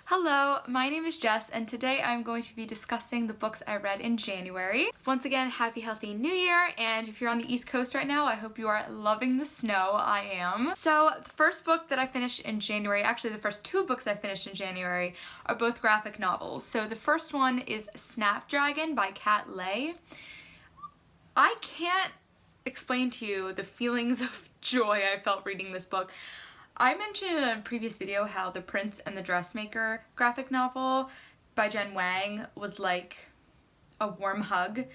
Hello, my name is Jess, and today I'm going to be discussing the books I read in January. Once again, happy healthy new year, and if you're on the East Coast right now, I hope you are loving the snow. I am. So the first book that I finished in January, actually the first two books I finished in January, are both graphic novels. So the first one is Snapdragon by Kat Lay. I can't explain to you the feelings of joy I felt reading this book. I mentioned in a previous video how The Prince and the Dressmaker graphic novel by Jen Wang was like a warm hug.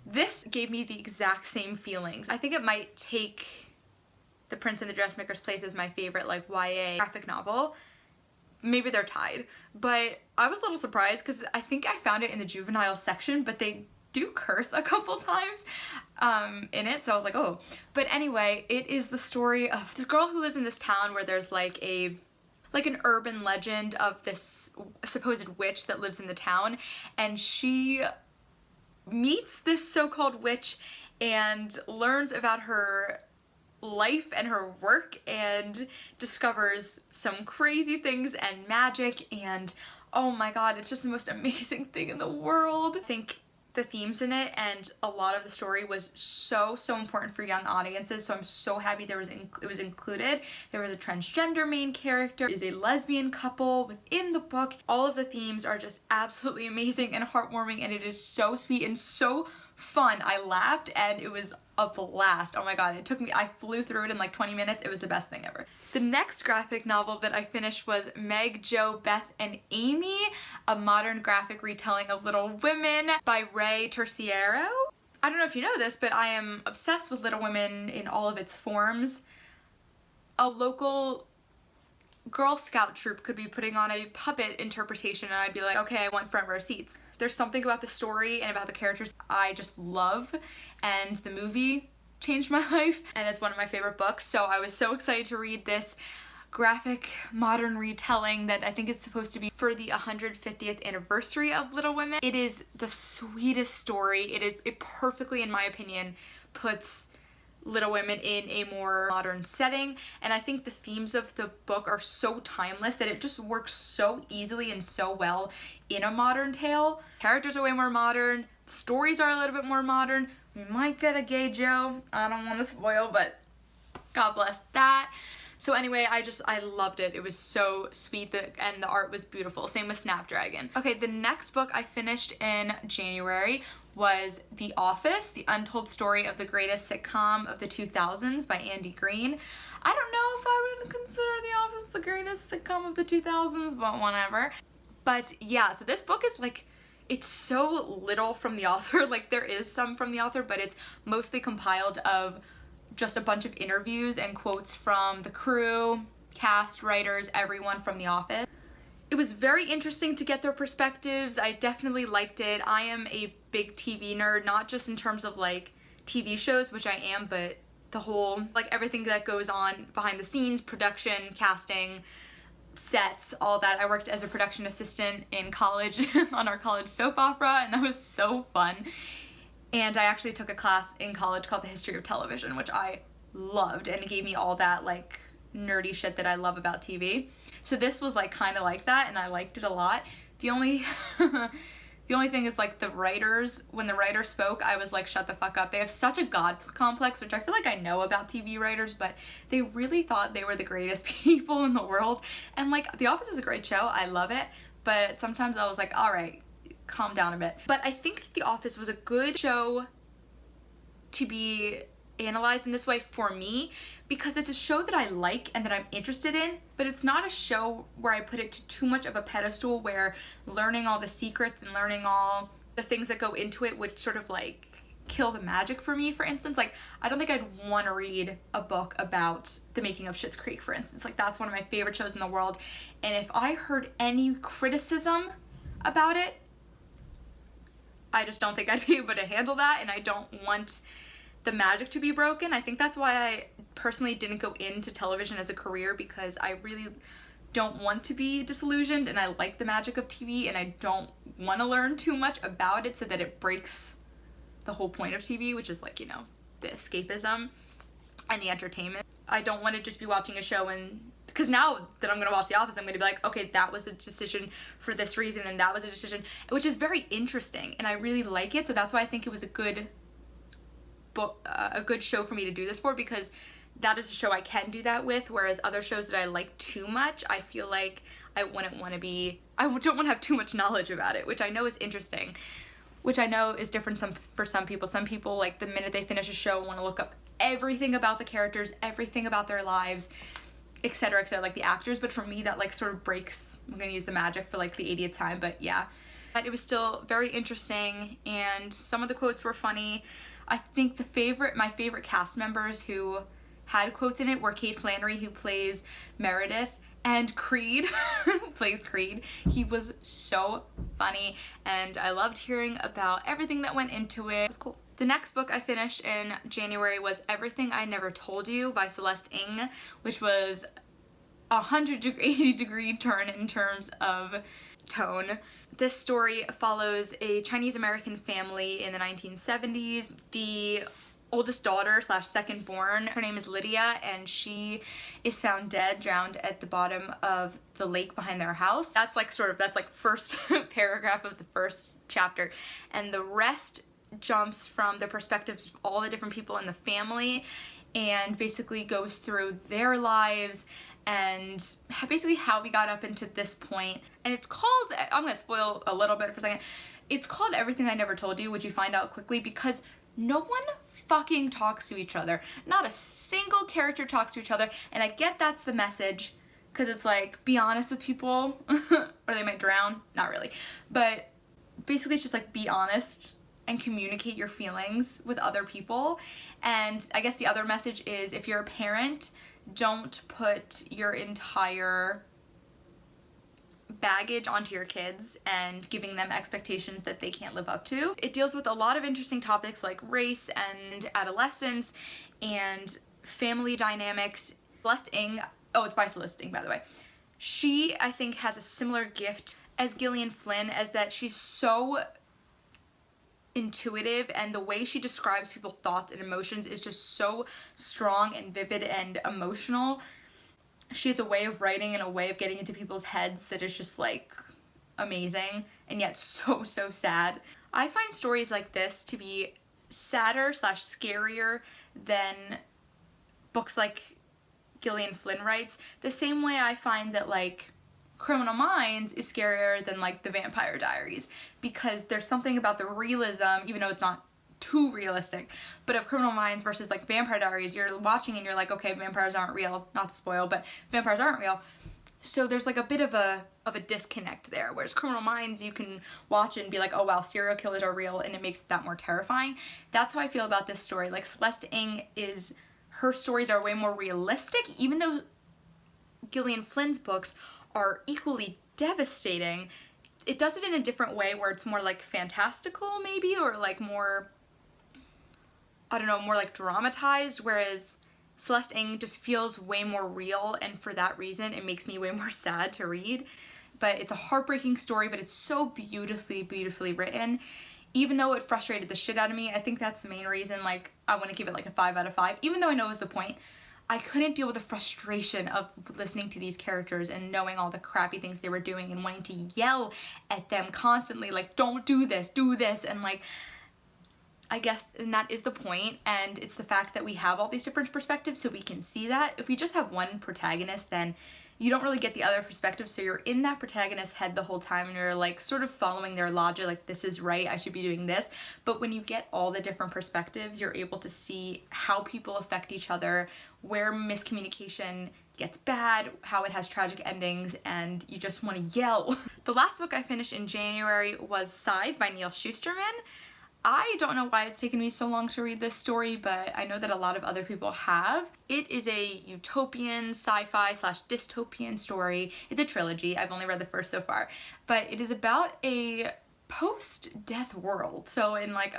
This gave me the exact same feelings. I think it might take The Prince and the Dressmaker's place as my favorite like YA graphic novel. Maybe they're tied, but I was a little surprised because I think I found it in the juvenile section, but they do curse a couple times in it, so I was like, oh. But anyway, it is the story of this girl who lives in this town where there's like an urban legend of this supposed witch that lives in the town, and she meets this so-called witch and learns about her life and her work and discovers some crazy things and magic, and oh my god, it's just the most amazing thing in the world. I think the themes in it and a lot of the story was so important for young audiences, so I'm so happy it was included. There was a transgender main character, is a lesbian couple within the book. All of the themes are just absolutely amazing and heartwarming, and it is so sweet and so fun. I laughed and it was a blast. Oh my god, I flew through it in like 20 minutes. It was the best thing ever. The next graphic novel that I finished was Meg, Jo, Beth, and Amy, a modern graphic retelling of Little Women by Ray Terciero. I don't know if you know this, but I am obsessed with Little Women in all of its forms. A local Girl Scout troop could be putting on a puppet interpretation and I'd be like, okay, I want front row seats. There's something about the story and about the characters I just love, and the movie changed my life and it's one of my favorite books, so I was so excited to read this graphic modern retelling that I think is supposed to be for the 150th anniversary of Little Women. It is the sweetest story. It perfectly, in my opinion, puts Little Women in a more modern setting, and I think the themes of the book are so timeless that it just works so easily and so well in a modern tale. Characters are way more modern, stories are a little bit more modern. We might get a gay Joe, I don't want to spoil, but God bless that. So anyway, I loved it. It was so sweet and the art was beautiful. Same with Snapdragon. Okay, the next book I finished in January was The Office, The Untold Story of the Greatest Sitcom of the 2000s by Andy Green. I don't know if I would consider The Office the greatest sitcom of the 2000s, but whatever. But yeah, so this book is like, it's so little from the author. Like there is some from the author, but it's mostly compiled of just a bunch of interviews and quotes from the crew, cast, writers, everyone from The Office. It was very interesting to get their perspectives. I definitely liked it. I am a big TV nerd, not just in terms of like TV shows, which I am, but the whole, like everything that goes on behind the scenes, production, casting, sets, all that. I worked as a production assistant in college on our college soap opera, and that was so fun. And I actually took a class in college called The History of Television, which I loved, and it gave me all that like nerdy shit that I love about TV. So this was like kind of like that, and I liked it a lot. The only the only thing is like the writers, when the writer spoke, I was like, shut the fuck up. They have such a god complex, which I feel like I know about TV writers, but they really thought they were the greatest people in the world. And like, The Office is a great show. I love it. But sometimes I was like, all right, calm down a bit. But I think The Office was a good show to be analyzed in this way for me, because it's a show that I like and that I'm interested in, but it's not a show where I put it to too much of a pedestal where learning all the secrets and learning all the things that go into it would sort of like kill the magic for me. For instance, like I don't think I'd want to read a book about the making of Schitt's Creek, for instance. Like that's one of my favorite shows in the world, and if I heard any criticism about it, I just don't think I'd be able to handle that, and I don't want the magic to be broken. I think that's why I personally didn't go into television as a career, because I really don't want to be disillusioned, and I like the magic of TV, and I don't want to learn too much about it so that it breaks the whole point of TV, which is like, you know, the escapism and the entertainment. I don't want to just be watching a show and because now that I'm gonna watch The Office, I'm gonna be like, okay, that was a decision for this reason, and that was a decision, which is very interesting, and I really like it. So that's why I think it was a good show for me to do this for, because that is a show I can do that with, whereas other shows that I like too much, I feel like I don't want to have too much knowledge about it, which I know is interesting, which I know is different for some people. Some people, like, the minute they finish a show, want to look up everything about the characters, everything about their lives, etc., like the actors. But for me, that like sort of breaks, I'm gonna use the magic for like the 80th time, but yeah. But it was still very interesting, and some of the quotes were funny. I think my favorite cast members who had quotes in it were Kate Flannery, who plays Meredith, and Creed, who plays Creed. He was so funny, and I loved hearing about everything that went into it. It was cool. The next book I finished in January was Everything I Never Told You by Celeste Ng, which was a 180-degree turn in terms of tone. This story follows a Chinese-American family in the 1970s. The oldest daughter / second born, her name is Lydia, and she is found dead, drowned at the bottom of the lake behind their house. That's like first paragraph of the first chapter, and the rest jumps from the perspectives of all the different people in the family, and basically goes through their lives and basically how we got up into this point. And it's called, I'm gonna spoil a little bit for a second, it's called Everything I Never Told You, which you find out quickly because no one fucking talks to each other. Not a single character talks to each other, and I get that's the message, because it's like, be honest with people or they might drown. Not really, but basically it's just like, be honest and communicate your feelings with other people. And I guess the other message is, if you're a parent, don't put your entire baggage onto your kids and giving them expectations that they can't live up to. It deals with a lot of interesting topics like race and adolescence and family dynamics. Celeste Ng, oh, it's by Celeste Ng, by the way. She, I think, has a similar gift as Gillian Flynn, as that she's so intuitive, and the way she describes people's thoughts and emotions is just so strong and vivid and emotional. She has a way of writing and a way of getting into people's heads that is just like amazing, and yet so sad. I find stories like this to be sadder / scarier than books like Gillian Flynn writes, the same way I find that like Criminal Minds is scarier than like The Vampire Diaries, because there's something about the realism, even though it's not too realistic, but of Criminal Minds versus like Vampire Diaries, you're watching and you're like, okay, vampires aren't real, not to spoil, but vampires aren't real. So there's like a bit of a disconnect there, whereas Criminal Minds you can watch and be like, oh wow, serial killers are real, and it makes that more terrifying. That's how I feel about this story. Like, Celeste Ng her stories are way more realistic, even though Gillian Flynn's books are equally devastating. It does it in a different way, where it's more like fantastical maybe, or like more, I don't know, more like dramatized, whereas Celeste Ng just feels way more real, and for that reason it makes me way more sad to read. But it's a heartbreaking story, but it's so beautifully written. Even though it frustrated the shit out of me, I think that's the main reason, like, I want to give it like a 5 out of 5, even though I know it was the point. I couldn't deal with the frustration of listening to these characters and knowing all the crappy things they were doing and wanting to yell at them constantly, like, don't do this, and like, I guess, and that is the point, and it's the fact that we have all these different perspectives so we can see that. If we just have one protagonist, then you don't really get the other perspective, so you're in that protagonist's head the whole time, and you're like sort of following their logic, like, this is right, I should be doing this. But when you get all the different perspectives, you're able to see how people affect each other, where miscommunication gets bad, how it has tragic endings, and you just want to yell. The last book I finished in January was Scythe by Neal Shusterman. I don't know why it's taken me so long to read this story, but I know that a lot of other people have. It is a utopian, sci-fi / dystopian story. It's a trilogy. I've only read the first so far. But it is about a post-death world. So in like,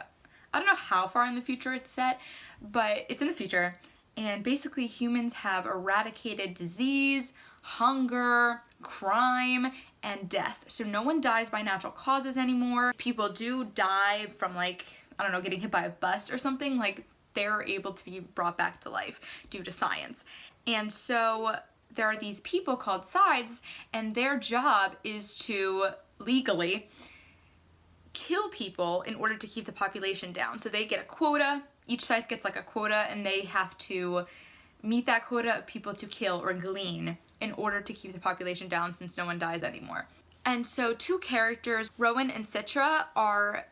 I don't know how far in the future it's set, but it's in the future. And basically humans have eradicated disease, hunger, crime, and death. So no one dies by natural causes anymore. People do die from, like, I don't know, getting hit by a bus or something. Like, they're able to be brought back to life due to science. And so there are these people called Scythes, and their job is to legally kill people in order to keep the population down. So they get a quota, each Scythe gets like a quota, and they have to meet that quota of people to kill or glean in order to keep the population down since no one dies anymore. And so two characters, Rowan and Citra, are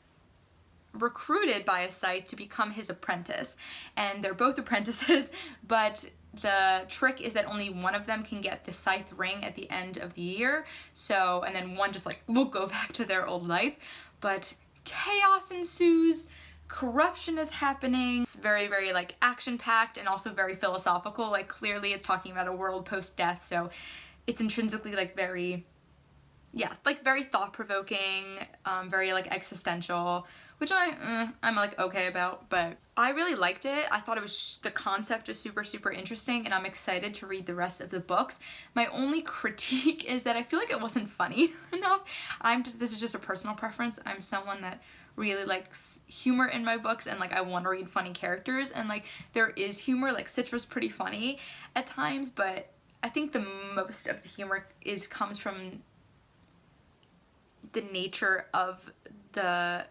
recruited by a Scythe to become his apprentice. And they're both apprentices, but the trick is that only one of them can get the Scythe ring at the end of the year. So, and then one just like will go back to their old life. But chaos ensues, corruption is happening. It's very, very like action-packed and also very philosophical. Like clearly it's talking about a world post-death, so it's intrinsically like very, yeah, like very thought-provoking, very like existential, which I'm like okay about, but I really liked it. I thought it was, the concept was super, super interesting, and I'm excited to read the rest of the books. My only critique is that I feel like it wasn't funny enough. This is just a personal preference. I'm someone that really likes humor in my books, and like I want to read funny characters, and like there is humor, like Citra's pretty funny at times, but I think the most of the humor comes from the nature of the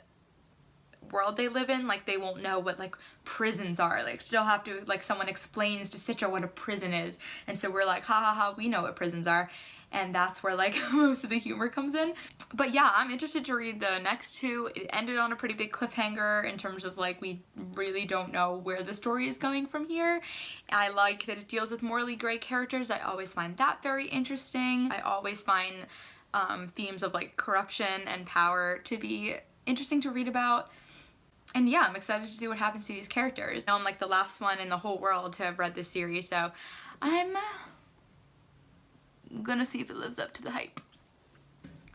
world they live in. Like they won't know what like prisons are, like they'll have to, like someone explains to Citra what a prison is, and so we're like, ha ha ha, we know what prisons are, and that's where like most of the humor comes in. But yeah, I'm interested to read the next two. It ended on a pretty big cliffhanger in terms of like we really don't know where the story is going from here. I like that it deals with morally gray characters. I always find that very interesting. I always find themes of like corruption and power to be interesting to read about. And yeah, I'm excited to see what happens to these characters. Now I'm like the last one in the whole world to have read this series, so I'm gonna see if it lives up to the hype.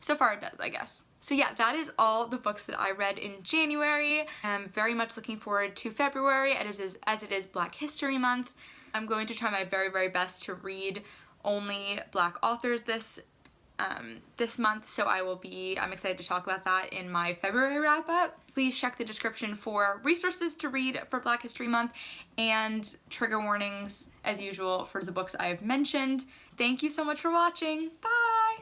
So far it does, I guess. So yeah, that is all the books that I read in January. I'm very much looking forward to February, as it is Black History Month. I'm going to try my very, very best to read only Black authors this month, so I'm excited to talk about that in my February wrap-up. Please check the description for resources to read for Black History Month and trigger warnings, as usual, for the books I have mentioned. Thank you so much for watching. Bye!